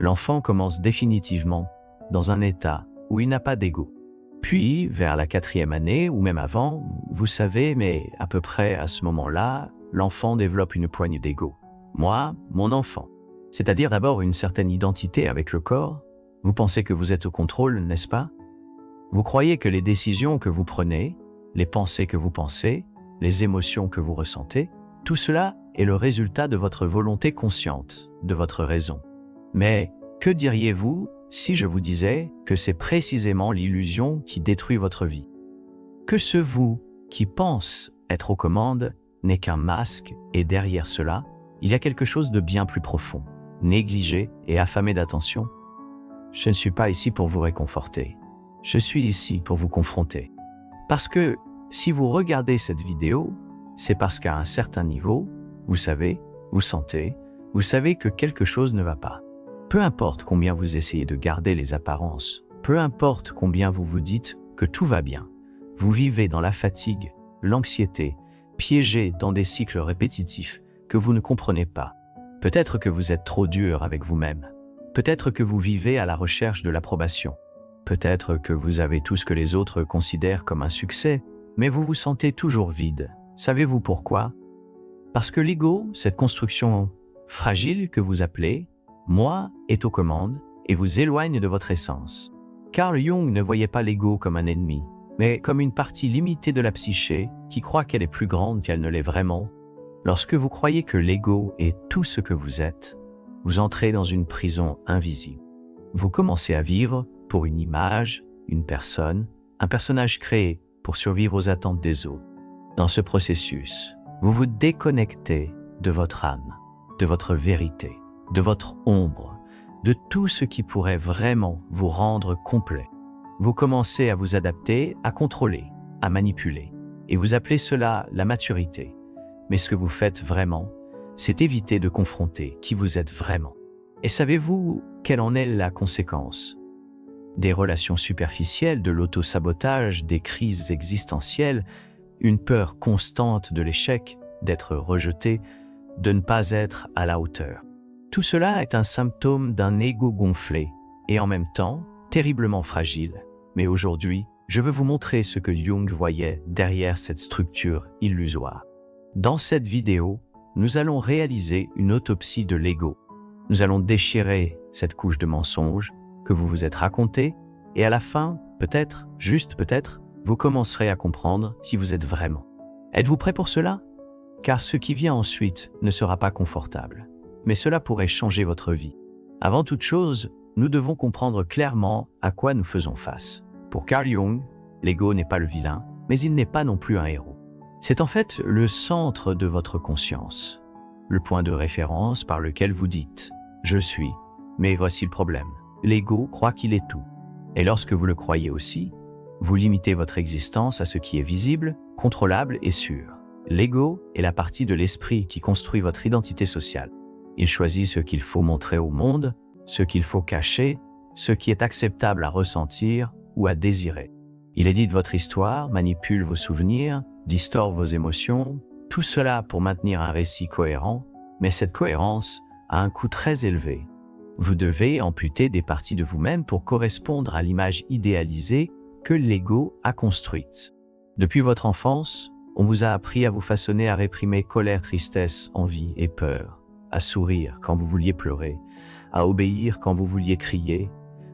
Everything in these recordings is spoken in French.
l'enfant commence définitivement dans un état où il n'a pas d'ego. Puis, vers la 4e année, ou même avant, vous savez, mais à peu près à ce moment-là, l'enfant développe une poigne d'ego. Moi, mon enfant. C'est-à-dire d'abord une certaine identité avec le corps. Vous pensez que vous êtes au contrôle, n'est-ce pas? Vous croyez que les décisions que vous prenez, les pensées que vous pensez, les émotions que vous ressentez, tout cela est le résultat de votre volonté consciente, de votre raison. Mais que diriez-vous si je vous disais que c'est précisément l'illusion qui détruit votre vie? Que ce vous qui pense être aux commandes n'est qu'un masque et derrière cela, il y a quelque chose de bien plus profond, négligé et affamé d'attention? Je ne suis pas ici pour vous réconforter. Je suis ici pour vous confronter. Parce que si vous regardez cette vidéo, c'est parce qu'à un certain niveau, vous savez, vous sentez, vous savez que quelque chose ne va pas. Peu importe combien vous essayez de garder les apparences, peu importe combien vous vous dites que tout va bien, vous vivez dans la fatigue, l'anxiété, piégé dans des cycles répétitifs que vous ne comprenez pas. Peut-être que vous êtes trop dur avec vous-même. Peut-être que vous vivez à la recherche de l'approbation. Peut-être que vous avez tout ce que les autres considèrent comme un succès, mais vous vous sentez toujours vide. Savez-vous pourquoi? Parce que l'ego, cette construction fragile que vous appelez « moi » est aux commandes et vous éloigne de votre essence. Carl Jung ne voyait pas l'ego comme un ennemi, mais comme une partie limitée de la psyché qui croit qu'elle est plus grande qu'elle ne l'est vraiment. Lorsque vous croyez que l'ego est tout ce que vous êtes, vous entrez dans une prison invisible. Vous commencez à vivre pour une image, une personne, un personnage créé pour survivre aux attentes des autres. Dans ce processus, vous vous déconnectez de votre âme, de votre vérité, de votre ombre, de tout ce qui pourrait vraiment vous rendre complet. Vous commencez à vous adapter, à contrôler, à manipuler. Et vous appelez cela la maturité. Mais ce que vous faites vraiment, c'est éviter de confronter qui vous êtes vraiment. Et savez-vous quelle en est la conséquence? Des relations superficielles, de l'auto-sabotage, des crises existentielles, une peur constante de l'échec, d'être rejeté, de ne pas être à la hauteur. Tout cela est un symptôme d'un ego gonflé et en même temps terriblement fragile. Mais aujourd'hui, je veux vous montrer ce que Jung voyait derrière cette structure illusoire. Dans cette vidéo, nous allons réaliser une autopsie de l'ego. Nous allons déchirer cette couche de mensonges que vous vous êtes raconté et à la fin, peut-être, juste peut-être, vous commencerez à comprendre qui vous êtes vraiment. Êtes-vous prêt pour cela? Car ce qui vient ensuite ne sera pas confortable, mais cela pourrait changer votre vie. Avant toute chose, nous devons comprendre clairement à quoi nous faisons face. Pour Carl Jung, l'ego n'est pas le vilain, mais il n'est pas non plus un héros. C'est en fait le centre de votre conscience, le point de référence par lequel vous dites « je suis ». Mais voici le problème, l'ego croit qu'il est tout. Et lorsque vous le croyez aussi, vous limitez votre existence à ce qui est visible, contrôlable et sûr. L'ego est la partie de l'esprit qui construit votre identité sociale. Il choisit ce qu'il faut montrer au monde, ce qu'il faut cacher, ce qui est acceptable à ressentir ou à désirer. Il édite votre histoire, manipule vos souvenirs, distord vos émotions, tout cela pour maintenir un récit cohérent, mais cette cohérence a un coût très élevé. Vous devez amputer des parties de vous-même pour correspondre à l'image idéalisée que l'ego a construite. Depuis votre enfance, on vous a appris à vous façonner à réprimer colère, tristesse, envie et peur, à sourire quand vous vouliez pleurer, à obéir quand vous vouliez crier,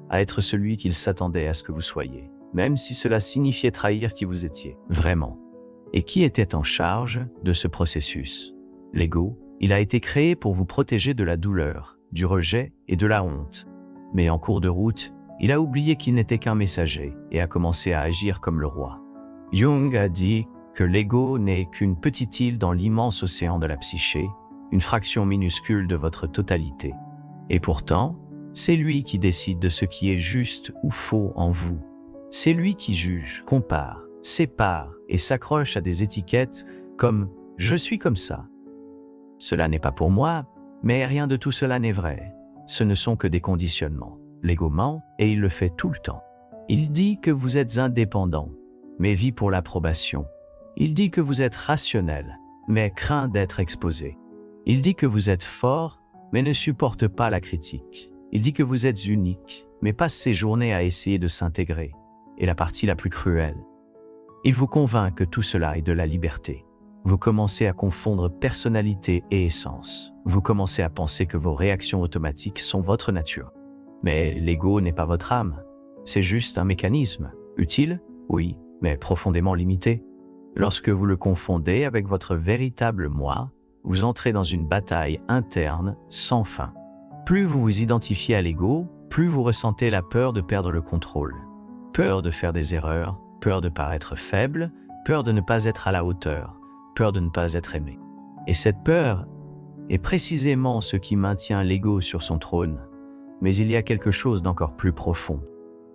à être celui qu'il s'attendait à ce que vous soyez, même si cela signifiait trahir qui vous étiez, vraiment. Et qui était en charge de ce processus? L'ego, il a été créé pour vous protéger de la douleur, du rejet et de la honte. Mais en cours de route, il a oublié qu'il n'était qu'un messager et a commencé à agir comme le roi. Jung a dit que l'ego n'est qu'une petite île dans l'immense océan de la psyché, une fraction minuscule de votre totalité. Et pourtant, c'est lui qui décide de ce qui est juste ou faux en vous. C'est lui qui juge, compare, sépare et s'accroche à des étiquettes comme « je suis comme ça ». Cela n'est pas pour moi, mais rien de tout cela n'est vrai. Ce ne sont que des conditionnements. L'ego ment et il le fait tout le temps. Il dit que vous êtes indépendant, mais vit pour l'approbation. Il dit que vous êtes rationnel, mais craint d'être exposé. Il dit que vous êtes fort, mais ne supporte pas la critique. Il dit que vous êtes unique, mais passe ses journées à essayer de s'intégrer. Et la partie la plus cruelle. Il vous convainc que tout cela est de la liberté. Vous commencez à confondre personnalité et essence. Vous commencez à penser que vos réactions automatiques sont votre nature. Mais l'ego n'est pas votre âme. C'est juste un mécanisme. Utile, oui, mais profondément limité. Lorsque vous le confondez avec votre véritable moi, vous entrez dans une bataille interne sans fin. Plus vous vous identifiez à l'ego, plus vous ressentez la peur de perdre le contrôle. Peur de faire des erreurs, peur de paraître faible, peur de ne pas être à la hauteur, peur de ne pas être aimé. Et cette peur est précisément ce qui maintient l'ego sur son trône. Mais il y a quelque chose d'encore plus profond.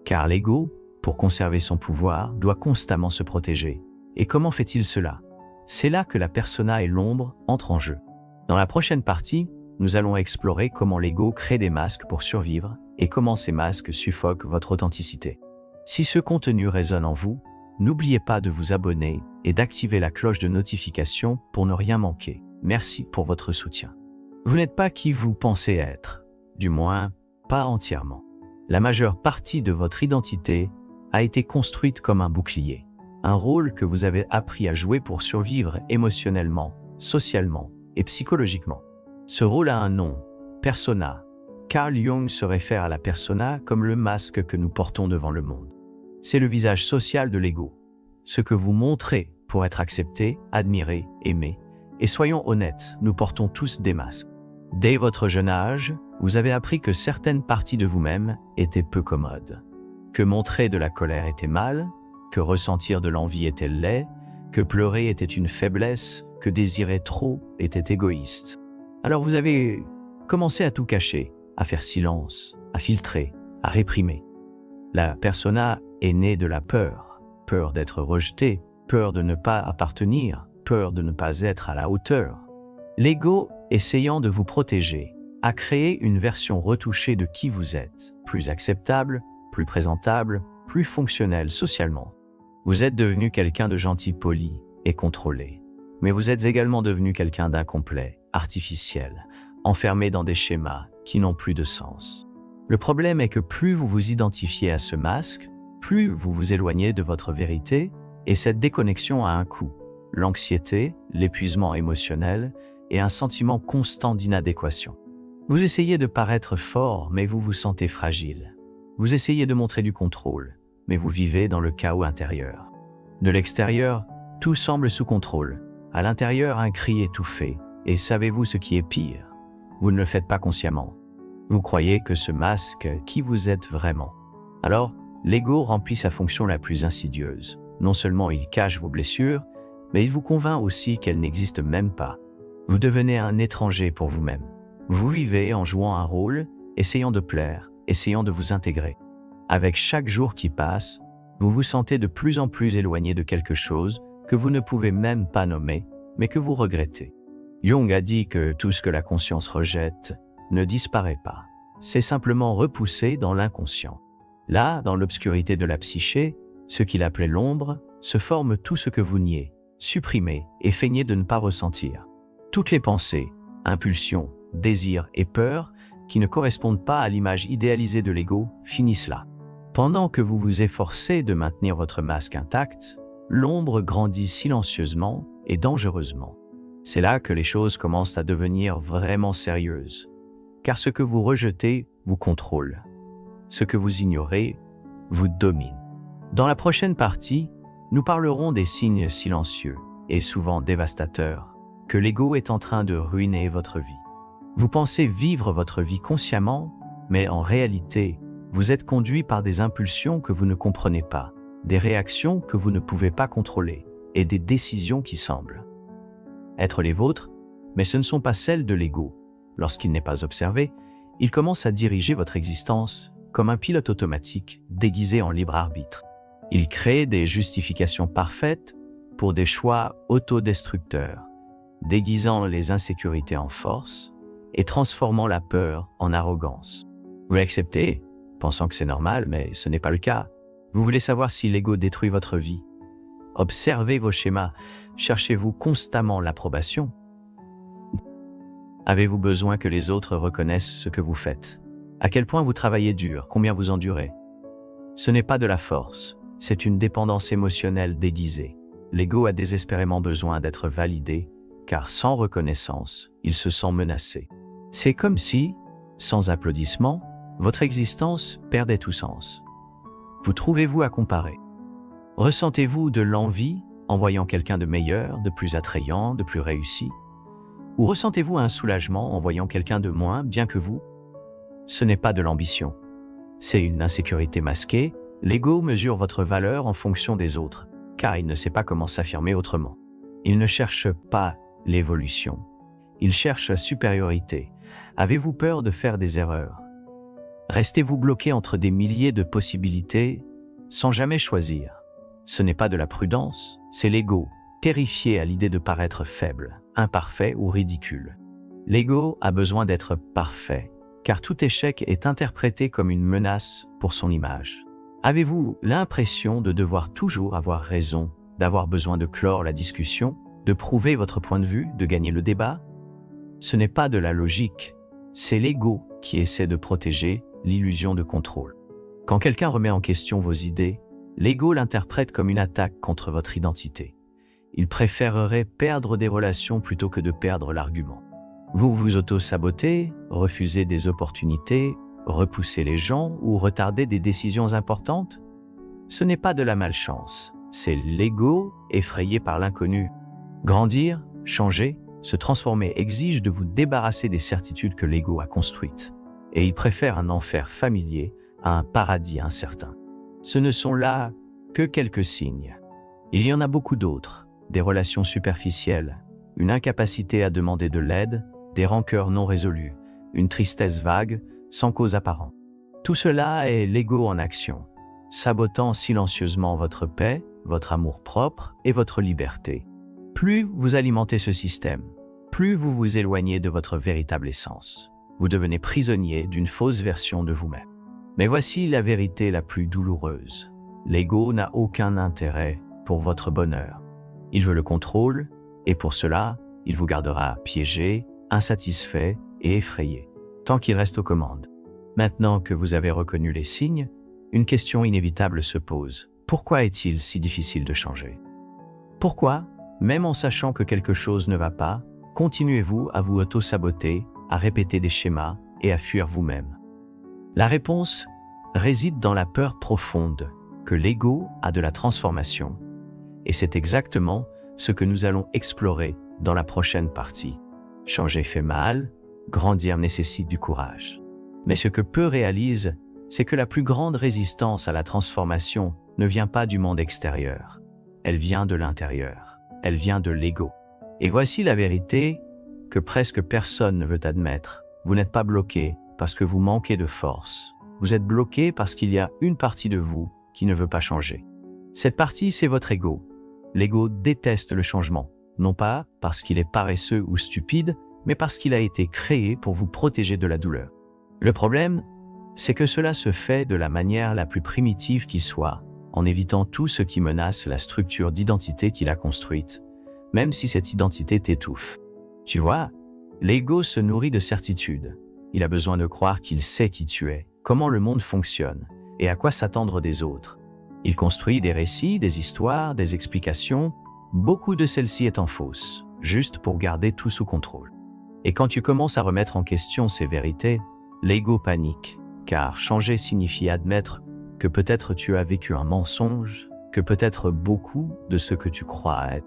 Car l'ego, pour conserver son pouvoir, doit constamment se protéger. Et comment fait-il cela? C'est là que la persona et l'ombre entrent en jeu. Dans la prochaine partie, nous allons explorer comment l'ego crée des masques pour survivre et comment ces masques suffoquent votre authenticité. Si ce contenu résonne en vous, n'oubliez pas de vous abonner et d'activer la cloche de notification pour ne rien manquer. Merci pour votre soutien. Vous n'êtes pas qui vous pensez être, du moins pas entièrement. La majeure partie de votre identité a été construite comme un bouclier, un rôle que vous avez appris à jouer pour survivre émotionnellement, socialement et psychologiquement. Ce rôle a un nom, persona. Carl Jung se réfère à la persona comme le masque que nous portons devant le monde. C'est le visage social de l'ego, ce que vous montrez pour être accepté, admiré, aimé. Et soyons honnêtes, nous portons tous des masques. Dès votre jeune âge, vous avez appris que certaines parties de vous-même étaient peu commodes, que montrer de la colère était mal, que ressentir de l'envie était laid, que pleurer était une faiblesse, que désirer trop était égoïste. Alors vous avez commencé à tout cacher, à faire silence, à filtrer, à réprimer. La persona est née de la peur, peur d'être rejeté, peur de ne pas appartenir, peur de ne pas être à la hauteur. L'ego, essayant de vous protéger, a créé une version retouchée de qui vous êtes, plus acceptable, plus présentable, plus fonctionnelle socialement. Vous êtes devenu quelqu'un de gentil, poli et contrôlé. Mais vous êtes également devenu quelqu'un d'incomplet, artificiel, enfermé dans des schémas qui n'ont plus de sens. Le problème est que plus vous vous identifiez à ce masque, plus vous vous éloignez de votre vérité, et cette déconnexion a un coût. L'anxiété, l'épuisement émotionnel et un sentiment constant d'inadéquation. Vous essayez de paraître fort, mais vous vous sentez fragile. Vous essayez de montrer du contrôle, mais vous vivez dans le chaos intérieur. De l'extérieur, tout semble sous contrôle. À l'intérieur, un cri étouffé. Et savez-vous ce qui est pire? Vous ne le faites pas consciemment. Vous croyez que ce masque qui vous êtes vraiment. Alors, l'ego remplit sa fonction la plus insidieuse. Non seulement il cache vos blessures, mais il vous convainc aussi qu'elles n'existent même pas. Vous devenez un étranger pour vous-même. Vous vivez en jouant un rôle, essayant de plaire, essayant de vous intégrer. Avec chaque jour qui passe, vous vous sentez de plus en plus éloigné de quelque chose que vous ne pouvez même pas nommer, mais que vous regrettez. Jung a dit que tout ce que la conscience rejette ne disparaît pas. C'est simplement repoussé dans l'inconscient. Là, dans l'obscurité de la psyché, ce qu'il appelait l'ombre, se forme tout ce que vous niez, supprimez et feignez de ne pas ressentir. Toutes les pensées, impulsions, désirs et peurs qui ne correspondent pas à l'image idéalisée de l'ego finissent là. Pendant que vous vous efforcez de maintenir votre masque intact, l'ombre grandit silencieusement et dangereusement. C'est là que les choses commencent à devenir vraiment sérieuses. Car ce que vous rejetez vous contrôle. Ce que vous ignorez vous domine. Dans la prochaine partie, nous parlerons des signes silencieux et souvent dévastateurs que l'ego est en train de ruiner votre vie. Vous pensez vivre votre vie consciemment, mais en réalité, vous êtes conduit par des impulsions que vous ne comprenez pas, des réactions que vous ne pouvez pas contrôler et des décisions qui semblent être les vôtres, mais ce ne sont pas celles de l'ego. Lorsqu'il n'est pas observé, il commence à diriger votre existence comme un pilote automatique déguisé en libre arbitre. Il crée des justifications parfaites pour des choix autodestructeurs, déguisant les insécurités en force et transformant la peur en arrogance. Vous l'acceptez, pensant que c'est normal, mais ce n'est pas le cas. Vous voulez savoir si l'ego détruit votre vie. Observez vos schémas. Cherchez-vous constamment l'approbation? Avez-vous besoin que les autres reconnaissent ce que vous faites? À quel point vous travaillez dur, combien vous endurez. Ce n'est pas de la force, c'est une dépendance émotionnelle déguisée. L'ego a désespérément besoin d'être validé, car sans reconnaissance, il se sent menacé. C'est comme si, sans applaudissements, votre existence perdait tout sens. Vous trouvez-vous à comparer? Ressentez-vous de l'envie en voyant quelqu'un de meilleur, de plus attrayant, de plus réussi? Ou ressentez-vous un soulagement en voyant quelqu'un de moins bien que vous? Ce n'est pas de l'ambition. C'est une insécurité masquée. L'ego mesure votre valeur en fonction des autres, car il ne sait pas comment s'affirmer autrement. Il ne cherche pas l'évolution. Il cherche la supériorité. Avez-vous peur de faire des erreurs? Restez-vous bloqué entre des milliers de possibilités sans jamais choisir? Ce n'est pas de la prudence, c'est l'ego, terrifié à l'idée de paraître faible, imparfait ou ridicule. L'ego a besoin d'être parfait, car tout échec est interprété comme une menace pour son image. Avez-vous l'impression de devoir toujours avoir raison, d'avoir besoin de clore la discussion, de prouver votre point de vue, de gagner le débat? Ce n'est pas de la logique, c'est l'ego qui essaie de protéger l'illusion de contrôle. Quand quelqu'un remet en question vos idées, l'ego l'interprète comme une attaque contre votre identité. Il préférerait perdre des relations plutôt que de perdre l'argument. Vous vous auto-sabotez, refusez des opportunités, repoussez les gens ou retardez des décisions importantes? Ce n'est pas de la malchance, c'est l'ego effrayé par l'inconnu. Grandir, changer, se transformer exige de vous débarrasser des certitudes que l'ego a construites. Et il préfère un enfer familier à un paradis incertain. Ce ne sont là que quelques signes. Il y en a beaucoup d'autres, des relations superficielles, une incapacité à demander de l'aide, des rancœurs non résolues, une tristesse vague, sans cause apparente. Tout cela est l'ego en action, sabotant silencieusement votre paix, votre amour-propre et votre liberté. Plus vous alimentez ce système, plus vous vous éloignez de votre véritable essence. Vous devenez prisonnier d'une fausse version de vous-même. Mais voici la vérité la plus douloureuse. L'ego n'a aucun intérêt pour votre bonheur. Il veut le contrôle, et pour cela, il vous gardera piégé, insatisfait et effrayé, tant qu'il reste aux commandes. Maintenant que vous avez reconnu les signes, une question inévitable se pose. Pourquoi est-il si difficile de changer? Pourquoi, même en sachant que quelque chose ne va pas, continuez-vous à vous auto-saboter, à répéter des schémas et à fuir vous-même? La réponse réside dans la peur profonde que l'ego a de la transformation. Et c'est exactement ce que nous allons explorer dans la prochaine partie. Changer fait mal, grandir nécessite du courage. Mais ce que peu réalisent, c'est que la plus grande résistance à la transformation ne vient pas du monde extérieur. Elle vient de l'intérieur. Elle vient de l'ego. Et voici la vérité que presque personne ne veut admettre. Vous n'êtes pas bloqué parce que vous manquez de force. Vous êtes bloqué parce qu'il y a une partie de vous qui ne veut pas changer. Cette partie, c'est votre ego. L'ego déteste le changement, non pas parce qu'il est paresseux ou stupide, mais parce qu'il a été créé pour vous protéger de la douleur. Le problème, c'est que cela se fait de la manière la plus primitive qui soit, en évitant tout ce qui menace la structure d'identité qu'il a construite, même si cette identité t'étouffe. Tu vois, l'ego se nourrit de certitudes. Il a besoin de croire qu'il sait qui tu es, comment le monde fonctionne, et à quoi s'attendre des autres. Il construit des récits, des histoires, des explications, beaucoup de celles-ci étant fausses, juste pour garder tout sous contrôle. Et quand tu commences à remettre en question ces vérités, l'ego panique, car changer signifie admettre que peut-être tu as vécu un mensonge, que peut-être beaucoup de ce que tu crois être.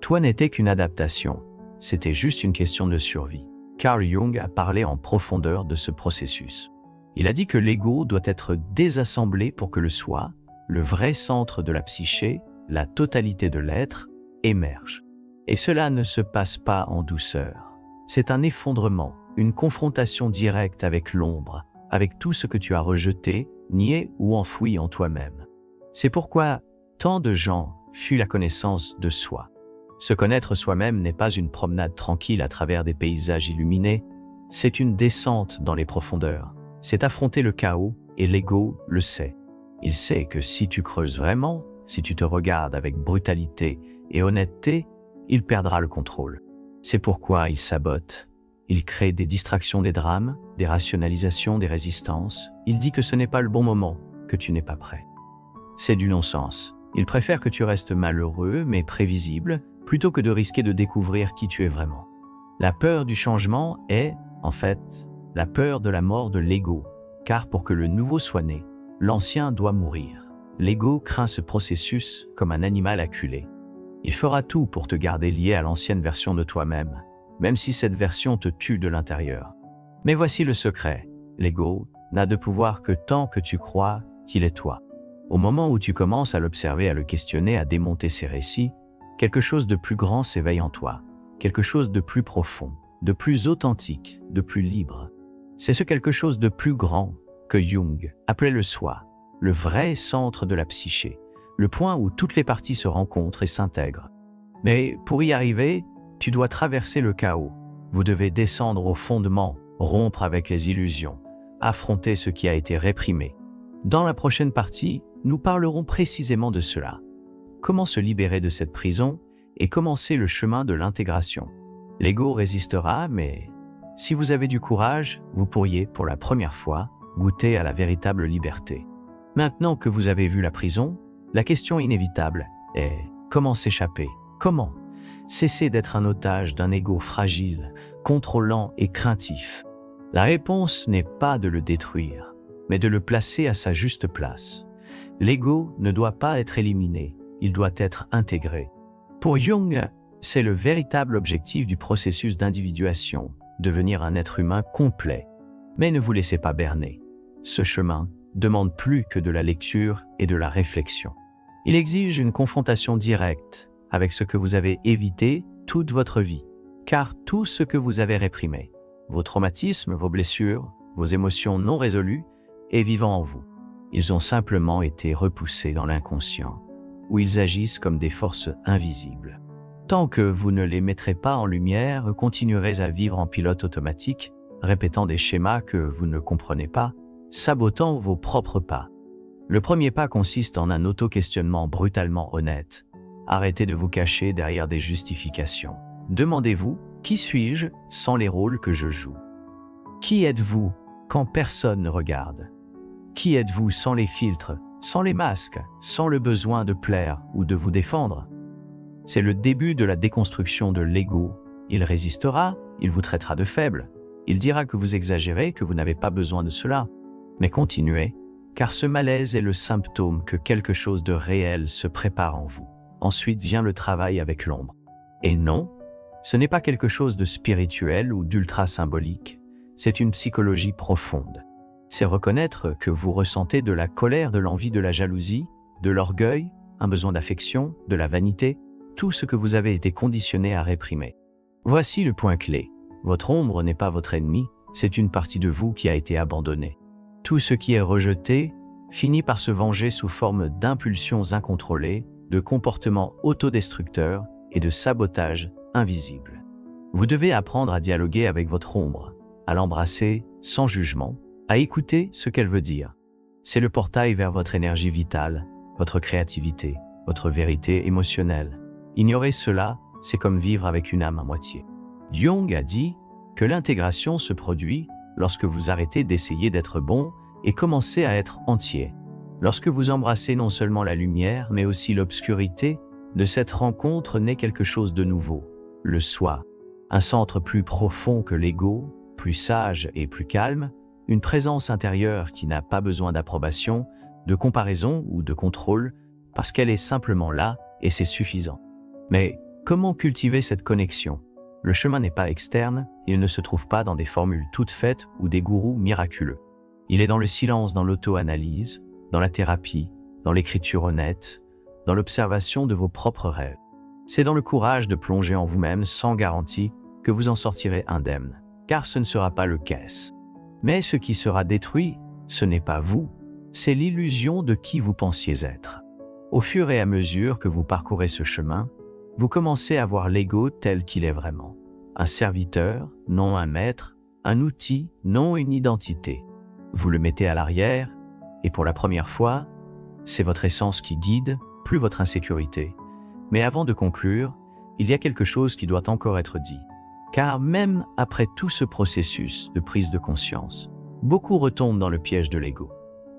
Toi n'étais qu'une adaptation, c'était juste une question de survie. Carl Jung a parlé en profondeur de ce processus. Il a dit que l'ego doit être désassemblé pour que le soi, le vrai centre de la psyché, la totalité de l'être, émerge. Et cela ne se passe pas en douceur. C'est un effondrement, une confrontation directe avec l'ombre, avec tout ce que tu as rejeté, nié ou enfoui en toi-même. C'est pourquoi tant de gens fuient la connaissance de soi. Se connaître soi-même n'est pas une promenade tranquille à travers des paysages illuminés, c'est une descente dans les profondeurs. C'est affronter le chaos et l'ego le sait. Il sait que si tu creuses vraiment, si tu te regardes avec brutalité et honnêteté, il perdra le contrôle. C'est pourquoi il sabote. Il crée des distractions, des drames, des rationalisations, des résistances. Il dit que ce n'est pas le bon moment, que tu n'es pas prêt. C'est du non-sens. Il préfère que tu restes malheureux, mais prévisible, plutôt que de risquer de découvrir qui tu es vraiment. La peur du changement est, en fait, la peur de la mort de l'ego, car pour que le nouveau soit né, l'ancien doit mourir. L'ego craint ce processus comme un animal acculé. Il fera tout pour te garder lié à l'ancienne version de toi-même, même si cette version te tue de l'intérieur. Mais voici le secret, l'ego n'a de pouvoir que tant que tu crois qu'il est toi. Au moment où tu commences à l'observer, à le questionner, à démonter ses récits, quelque chose de plus grand s'éveille en toi, quelque chose de plus profond, de plus authentique, de plus libre. C'est ce quelque chose de plus grand que Jung appelait le soi, le vrai centre de la psyché, le point où toutes les parties se rencontrent et s'intègrent. Mais pour y arriver, tu dois traverser le chaos. Vous devez descendre au fondement, rompre avec les illusions, affronter ce qui a été réprimé. Dans la prochaine partie, nous parlerons précisément de cela. Comment se libérer de cette prison et commencer le chemin de l'intégration. L'ego résistera, mais si vous avez du courage, vous pourriez, pour la première fois, goûter à la véritable liberté. Maintenant que vous avez vu la prison, la question inévitable est comment s'échapper? Comment cesser d'être un otage d'un ego fragile, contrôlant et craintif? La réponse n'est pas de le détruire, mais de le placer à sa juste place. L'ego ne doit pas être éliminé, il doit être intégré. Pour Jung, c'est le véritable objectif du processus d'individuation, devenir un être humain complet. Mais ne vous laissez pas berner. Ce chemin demande plus que de la lecture et de la réflexion. Il exige une confrontation directe avec ce que vous avez évité toute votre vie, car tout ce que vous avez réprimé, vos traumatismes, vos blessures, vos émotions non résolues, est vivant en vous. Ils ont simplement été repoussés dans l'inconscient, où ils agissent comme des forces invisibles. Tant que vous ne les mettrez pas en lumière, vous continuerez à vivre en pilote automatique, répétant des schémas que vous ne comprenez pas, sabotant vos propres pas. Le premier pas consiste en un auto-questionnement brutalement honnête. Arrêtez de vous cacher derrière des justifications. Demandez-vous, qui suis-je sans les rôles que je joue? Qui êtes-vous quand personne ne regarde? Qui êtes-vous sans les filtres, sans les masques, sans le besoin de plaire ou de vous défendre? C'est le début de la déconstruction de l'ego. Il résistera, il vous traitera de faible. Il dira que vous exagérez, que vous n'avez pas besoin de cela. Mais continuez, car ce malaise est le symptôme que quelque chose de réel se prépare en vous. Ensuite vient le travail avec l'ombre. Et non, ce n'est pas quelque chose de spirituel ou d'ultra symbolique. C'est une psychologie profonde. C'est reconnaître que vous ressentez de la colère, de l'envie, de la jalousie, de l'orgueil, un besoin d'affection, de la vanité, tout ce que vous avez été conditionné à réprimer. Voici le point clé. Votre ombre n'est pas votre ennemi, c'est une partie de vous qui a été abandonnée. Tout ce qui est rejeté finit par se venger sous forme d'impulsions incontrôlées, de comportements autodestructeurs et de sabotage invisible. Vous devez apprendre à dialoguer avec votre ombre, à l'embrasser sans jugement, à écouter ce qu'elle veut dire. C'est le portail vers votre énergie vitale, votre créativité, votre vérité émotionnelle. Ignorer cela, c'est comme vivre avec une âme à moitié. Jung a dit que l'intégration se produit lorsque vous arrêtez d'essayer d'être bon et commencez à être entier. Lorsque vous embrassez non seulement la lumière, mais aussi l'obscurité, de cette rencontre naît quelque chose de nouveau, le soi. Un centre plus profond que l'ego, plus sage et plus calme, une présence intérieure qui n'a pas besoin d'approbation, de comparaison ou de contrôle, parce qu'elle est simplement là et c'est suffisant. Mais comment cultiver cette connexion? Le chemin n'est pas externe, il ne se trouve pas dans des formules toutes faites ou des gourous miraculeux. Il est dans le silence, dans l'auto-analyse, dans la thérapie, dans l'écriture honnête, dans l'observation de vos propres rêves. C'est dans le courage de plonger en vous-même sans garantie que vous en sortirez indemne, car ce ne sera pas le cas. Mais ce qui sera détruit, ce n'est pas vous, c'est l'illusion de qui vous pensiez être. Au fur et à mesure que vous parcourez ce chemin, vous commencez à voir l'ego tel qu'il est vraiment. Un serviteur, non un maître, un outil, non une identité. Vous le mettez à l'arrière, et pour la première fois, c'est votre essence qui guide, plus votre insécurité. Mais avant de conclure, il y a quelque chose qui doit encore être dit. Car même après tout ce processus de prise de conscience, beaucoup retombent dans le piège de l'ego.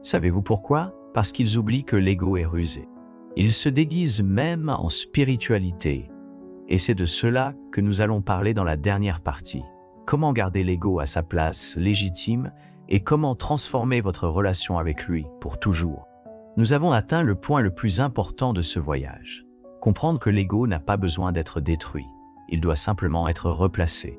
Savez-vous pourquoi? Parce qu'ils oublient que l'ego est rusé. Ils se déguisent même en spiritualité. Et c'est de cela que nous allons parler dans la dernière partie. Comment garder l'ego à sa place légitime et comment transformer votre relation avec lui pour toujours. Nous avons atteint le point le plus important de ce voyage. Comprendre que l'ego n'a pas besoin d'être détruit. Il doit simplement être replacé.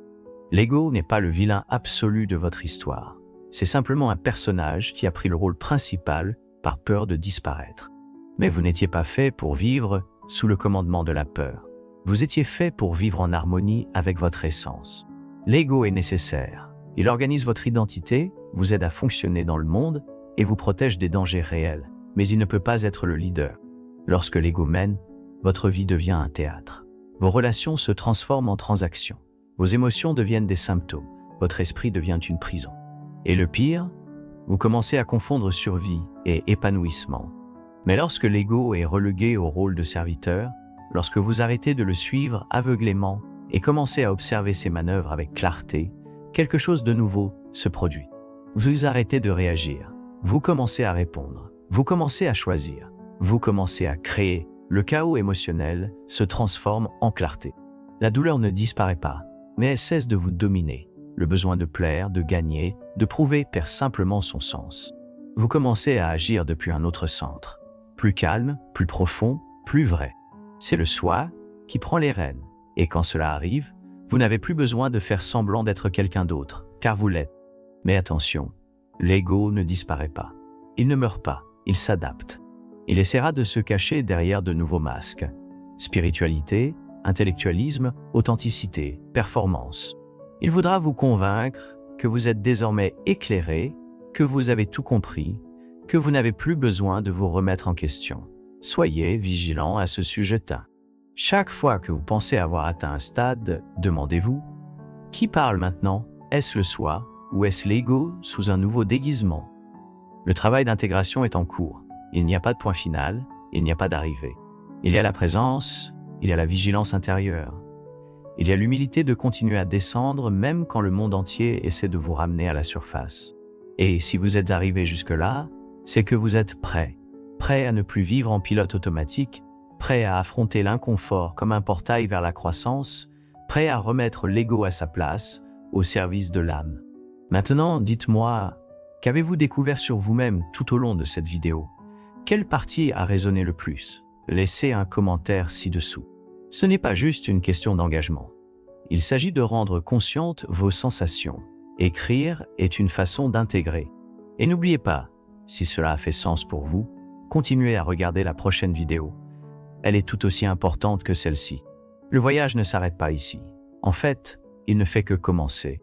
L'ego n'est pas le vilain absolu de votre histoire. C'est simplement un personnage qui a pris le rôle principal par peur de disparaître. Mais vous n'étiez pas fait pour vivre sous le commandement de la peur. Vous étiez fait pour vivre en harmonie avec votre essence. L'ego est nécessaire. Il organise votre identité, vous aide à fonctionner dans le monde et vous protège des dangers réels. Mais il ne peut pas être le leader. Lorsque l'ego mène, votre vie devient un théâtre. Vos relations se transforment en transactions. Vos émotions deviennent des symptômes. Votre esprit devient une prison. Et le pire, vous commencez à confondre survie et épanouissement. Mais lorsque l'ego est relégué au rôle de serviteur, lorsque vous arrêtez de le suivre aveuglément et commencez à observer ses manœuvres avec clarté, quelque chose de nouveau se produit. Vous arrêtez de réagir. Vous commencez à répondre. Vous commencez à choisir. Vous commencez à créer. Le chaos émotionnel se transforme en clarté. La douleur ne disparaît pas, mais elle cesse de vous dominer. Le besoin de plaire, de gagner, de prouver perd simplement son sens. Vous commencez à agir depuis un autre centre. Plus calme, plus profond, plus vrai. C'est le soi qui prend les rênes. Et quand cela arrive, vous n'avez plus besoin de faire semblant d'être quelqu'un d'autre, car vous l'êtes. Mais attention, l'ego ne disparaît pas. Il ne meurt pas, il s'adapte. Il essaiera de se cacher derrière de nouveaux masques. Spiritualité, intellectualisme, authenticité, performance. Il voudra vous convaincre que vous êtes désormais éclairé, que vous avez tout compris, que vous n'avez plus besoin de vous remettre en question. Soyez vigilant à ce sujet-là. Chaque fois que vous pensez avoir atteint un stade, demandez-vous, qui parle maintenant? Est-ce le soi ou est-ce l'ego sous un nouveau déguisement? Le travail d'intégration est en cours. Il n'y a pas de point final, il n'y a pas d'arrivée. Il y a la présence, il y a la vigilance intérieure. Il y a l'humilité de continuer à descendre même quand le monde entier essaie de vous ramener à la surface. Et si vous êtes arrivé jusque-là, c'est que vous êtes prêt. Prêt à ne plus vivre en pilote automatique, prêt à affronter l'inconfort comme un portail vers la croissance, prêt à remettre l'ego à sa place, au service de l'âme. Maintenant, dites-moi, qu'avez-vous découvert sur vous-même tout au long de cette vidéo? Quelle partie a résonné le plus? Laissez un commentaire ci-dessous. Ce n'est pas juste une question d'engagement. Il s'agit de rendre conscientes vos sensations. Écrire est une façon d'intégrer. Et n'oubliez pas, si cela a fait sens pour vous, continuez à regarder la prochaine vidéo. Elle est tout aussi importante que celle-ci. Le voyage ne s'arrête pas ici. En fait, il ne fait que commencer.